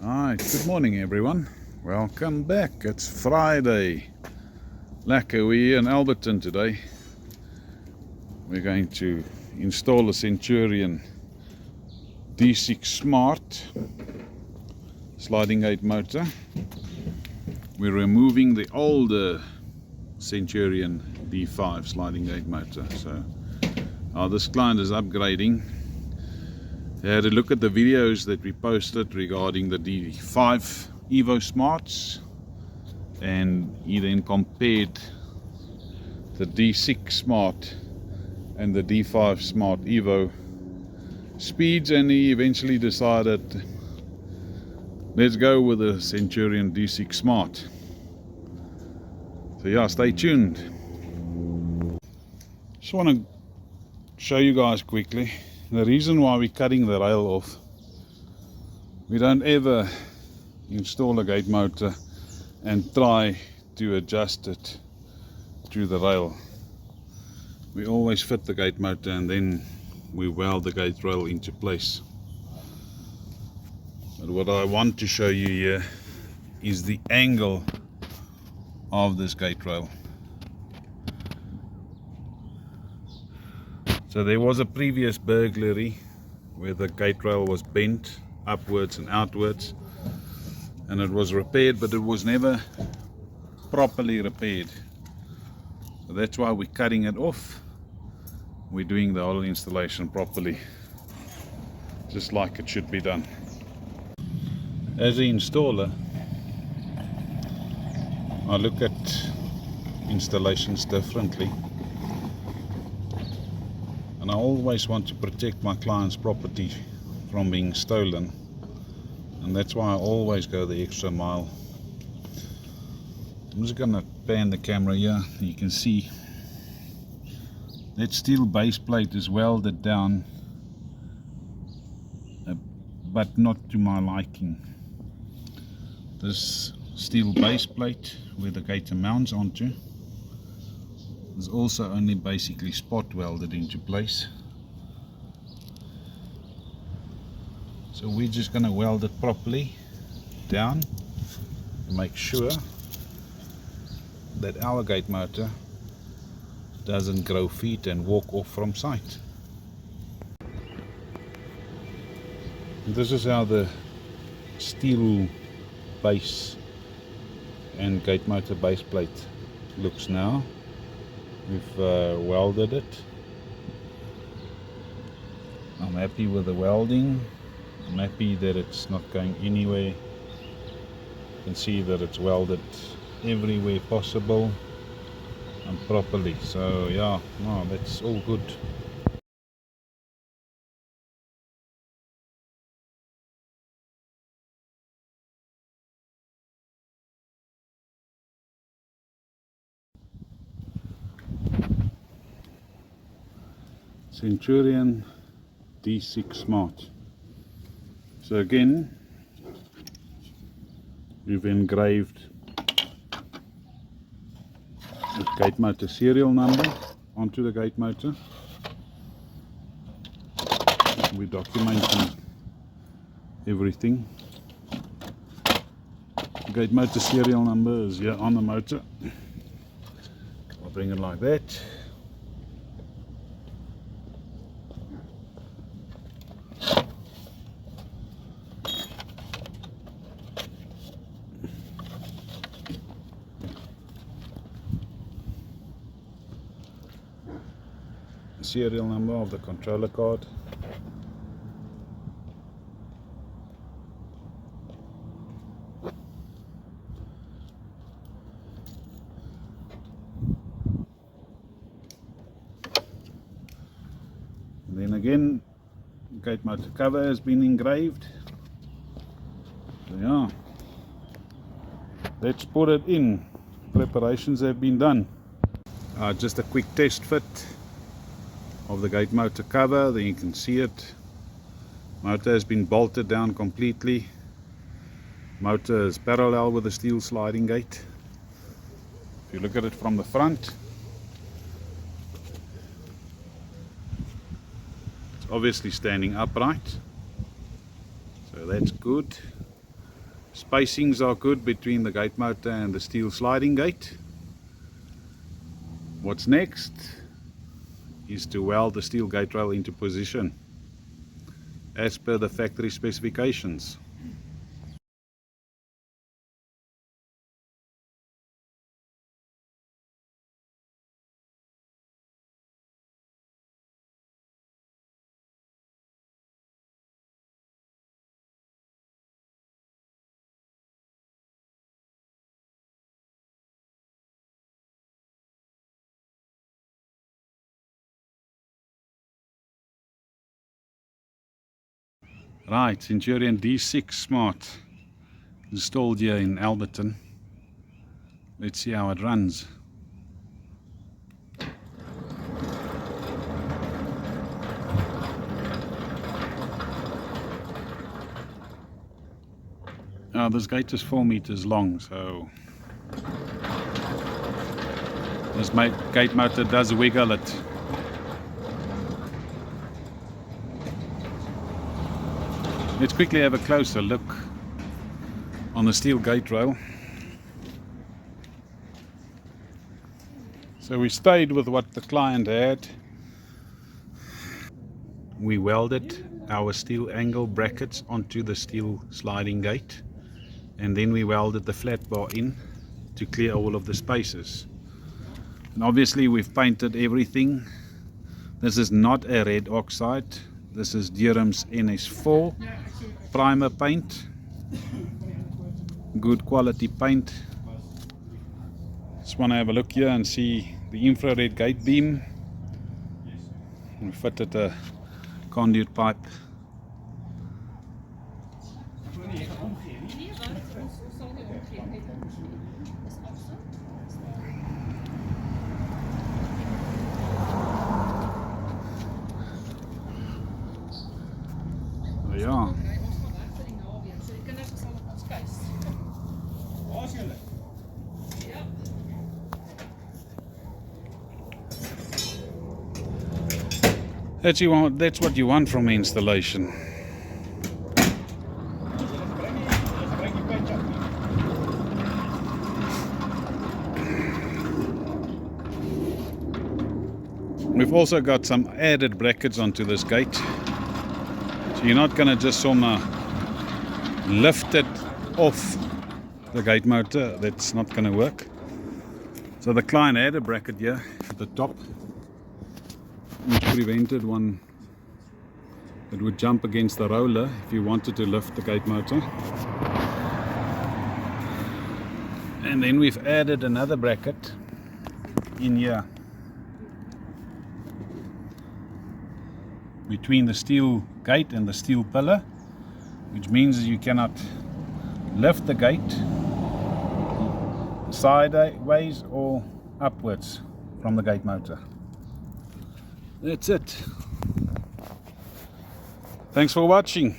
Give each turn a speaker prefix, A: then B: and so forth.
A: Alright, good morning everyone. Welcome back. It's Friday. Lekker, we're here in Alberton today. We're going to install a Centurion D6 Smart sliding gate motor. We're removing the older Centurion D5 sliding gate motor. So this client is upgrading. They had a look at the videos that we posted regarding the D5 Evo Smarts, and he then compared the D6 Smart and the D5 Smart Evo speeds, and he eventually decided, let's go with the Centurion D6 Smart. So yeah, stay tuned. Just want to show you guys quickly the reason why we're cutting the rail off. We don't ever install a gate motor and try to adjust it to the rail. We always fit the gate motor and then we weld the gate rail into place. But what I want to show you here is the angle of this gate rail. So there was a previous burglary where the gate rail was bent upwards and outwards, and it was repaired, but it was never properly repaired. So that's why we're cutting it off. We're doing the whole installation properly, just like it should be done. As an installer, I look at installations differently. And I always want to protect my client's property from being stolen, and that's why I always go the extra mile. I'm just gonna pan the camera here. You can see that steel base plate is welded down, but not to my liking. This steel base plate where the gator mounts onto is also only basically spot welded into place. So we're just going to weld it properly down to make sure that our gate motor doesn't grow feet and walk off from sight. This is how the steel base and gate motor base plate looks now. We've welded it. I'm happy with the welding. I'm happy that it's not going anywhere. You can see that it's welded everywhere possible and properly. So yeah, no, that's all good. Centurion D6 Smart. So again, we've engraved the gate motor serial number onto the gate motor. We're documenting everything. The gate motor serial number is here on the motor. I'll bring it like that. Serial number of the controller card. And then again, gate motor cover has been engraved. So yeah, let's put it in. Preparations have been done. Just a quick test fit of the gate motor cover. Then you can see it. Motor has been bolted down completely. Motor is parallel with the steel sliding gate. If you look at it from the front, it's obviously standing upright, so that's good. Spacings are good between the gate motor and the steel sliding gate. What's next is to weld the steel gate rail into position as per the factory specifications. Right, Centurion D6 Smart installed here in Alberton. Let's see how it runs. This gate is 4 meters long, so this gate motor does wiggle it. Let's quickly have a closer look on the steel gate rail. So we stayed with what the client had. We welded our steel angle brackets onto the steel sliding gate, and then we welded the flat bar in to clear all of the spaces. And obviously we've painted everything. This is not a red oxide. This is Durham's NS4 primer paint. Good quality paint. Just want to have a look here and see the infrared gate beam. We fitted a conduit pipe. Ja. That's what you want from installation. We've also got some added brackets onto this gate. So you're not going to just lift it off the gate motor. That's not going to work. So the client had a bracket here at the top, which prevented one that would jump against the roller if you wanted to lift the gate motor. And then we've added another bracket in here between the steel gate and the steel pillar, which means you cannot lift the gate sideways or upwards from the gate motor. That's it. Thanks for watching.